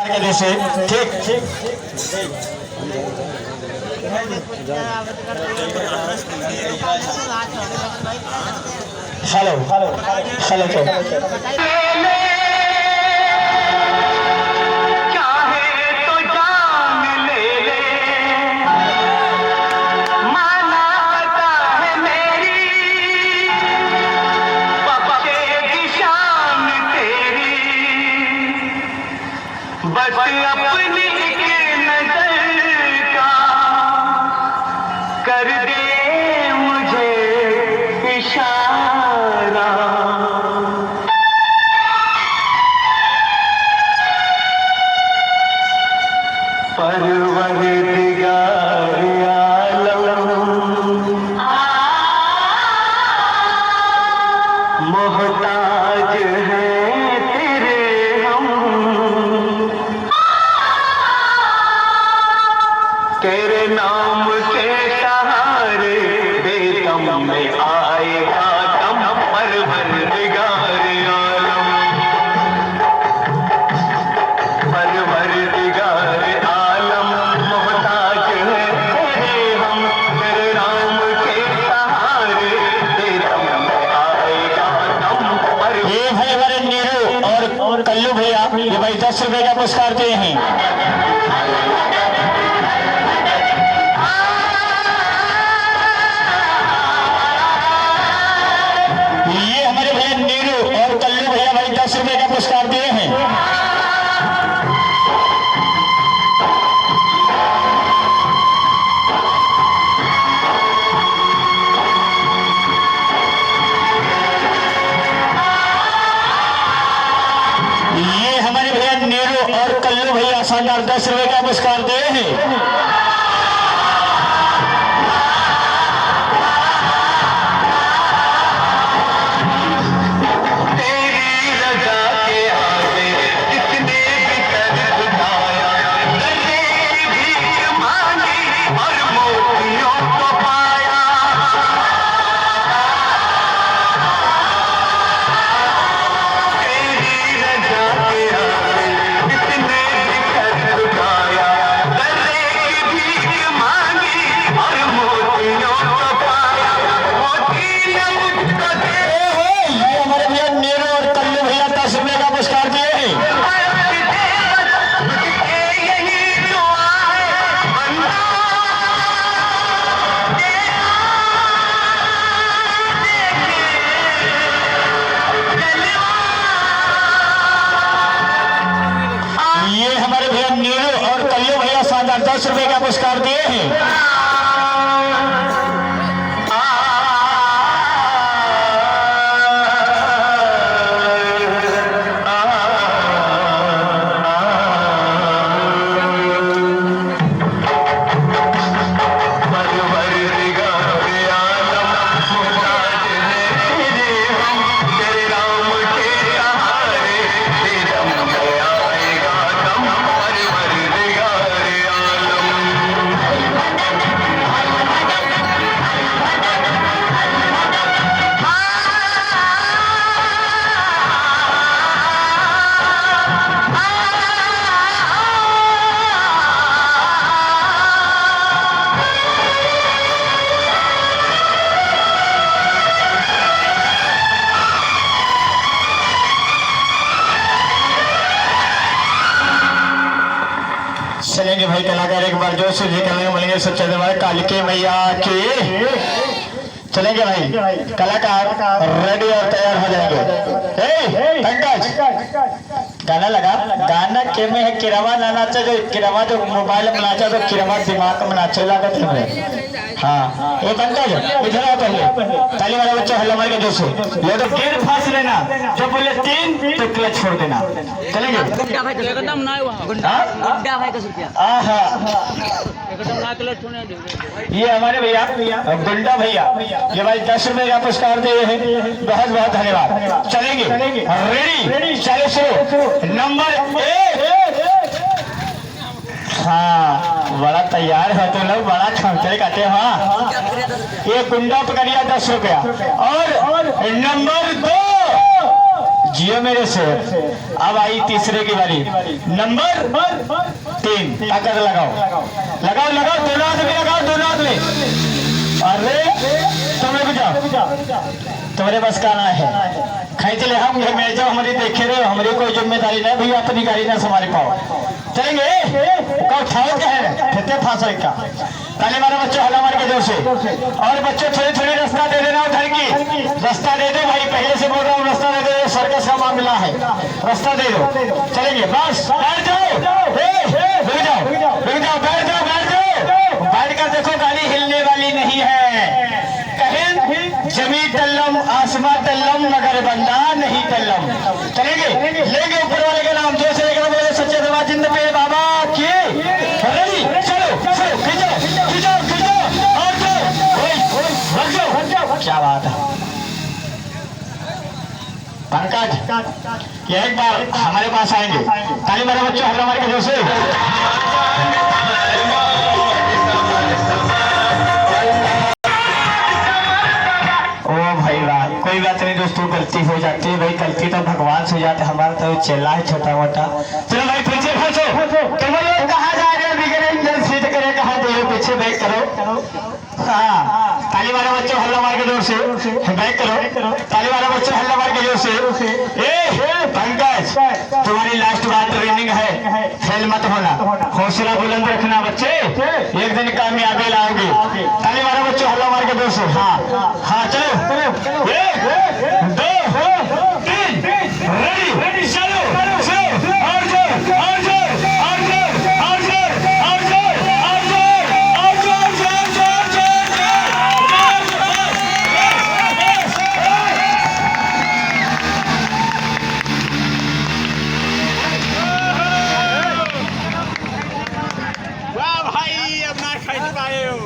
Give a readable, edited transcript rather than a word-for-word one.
के जैसे ठीक ठीक। हेलो हेलो हेलो अपनी नजर का कर दे मुझे इशारा, परवरदिगार आलम मोहताज है तेरे हम, तेरे नाम के सहारे बेदम में आएगा दम, परवरदिगार आलम, परवरदिगार आलम मोहताज है तेरे हम, तेरे नाम के सहारे बेदम में आएगा दम। ये भाई हमारे नीरू और कल्लू भैया ये भाई 10 रुपए का पुरस्कार दिए हैं। ये हमारे भैया नीरू और कल्लू भैया भाई 10 रुपए का पुरस्कार दिए हैं। ये हमारे भैया नीरू और कल्लू भैया शानदार 10 रुपए का पुरस्कार दिए हैं। ये हमारे भैया नीरू और कल्लू भैया शानदार 10 रुपए का पुरस्कार दिए हैं। चलेंगे भाई कलाकार एक बार जोर से जी करेंगे, बोलेंगे सच्चे दरबार कालिके मैया की। चलेंगे भाई कलाकार रेडी और तैयार हो जाएंगे। पंकज गाना लगा, गाना के में है किरवा ना नाचा, जो किरवा जो मोबाइल में नाचा तो किरवा दिमाग में नाचे लगा थे। हाँ ये पंकज इधर आओ पहले, ताली वाला बच्चा हल्ला मार के जोश ये तो गिर फांस लेना, जब बोले 3 तो क्लच छोड़ देना। चलेंगे ये हमारे भैया गुंडा भैया ये भाई 10 रुपए का पुरस्कार दिए हैं, बहुत बहुत धन्यवाद। चलेंगे रेडी चले शुरू नंबर 1। हाँ बड़ा तैयार है तो लोग, बड़ा छमके काटे। हाँ ये गुंडा पकड़िया 10 रुपया। और नंबर 2 जियो मेरे से। अब आई तीसरे की बारी, नंबर 3, ताकत लगाओ लगाओ लगाओ, दोनों हाथ में लगाओ, दोनों हाथ में। अरे तुम रुक जाओ, तुम्हारे बस का ना है, खींच ले हम घर में जाओ, हमारी देखे रहे, हमारी कोई जिम्मेदारी नहीं भैया, अपनी गाड़ी ना संभाल पाओ। चलेंगे ठाव क्या है फिरते फांसो का। ताली मारो बच्चों, हला मार के जोर से। और बच्चों थोड़ी थोड़ी रास्ता दे देना उधर की, रास्ता दे दो भाई, पहले से बोल रहा हूँ रास्ता दे दो, सर्कस का मामला है, रास्ता दे दो। चलेंगे बस, बैठ जाओ, रुक जाओ, रुक जाओ, बैठ जाओ, बैठ जाओ, बैठ कर देखो, गाड़ी हिलने वाली नहीं है। कहीं जमीन तल्लम आसमां तल्लम मगर बंदा नहीं तल्लम। चलेंगे, लेंगे ऊपर वाले का नाम, जो से बोले सच्चे दरबार जिंद पे बाबा की। रेडी, चलो चलो, खींचो खींचो खींचो, और रख जाओ। क्या बात है पंकज, ये एक बार हमारे पास आएंगे। ताली मारो बच्चों, हल्ला मार के जोर से। कोई बात नहीं दोस्तों, गलती हो जाती है भाई, गलती तो भगवान से हो जाती है, हमारा तो चला है छोटा मोटा। चलो भाई पीछे फंसो, तुम लोग कहाँ जा रहे हो, बिगड़े इंजन सीट करे, कहाँ दे पीछे बैक करो। हाँ, ताली मारो बच्चों, हल्ला मार के जोर से, बैक करो, ताली मारो बच्चों, हल्ला मार के जोर से। पंकज, तुम्हारी लास्ट बात ट्रेनिंग है, फेल मत होना, हौसला बुलंद रखना बच्चे, एक दिन कामयाबी लाओगे। ताली मारो बच्चों, हल्ला मार के जोर से। हाँ हाँ, चलो 1 2 3, रेडी, चलो चलो, और जोर, और जोर, और जोर, और जोर, और जोर, और जोर, और जोर, जोर, जोर, वाह भाई, अब ना खाई पाए हो।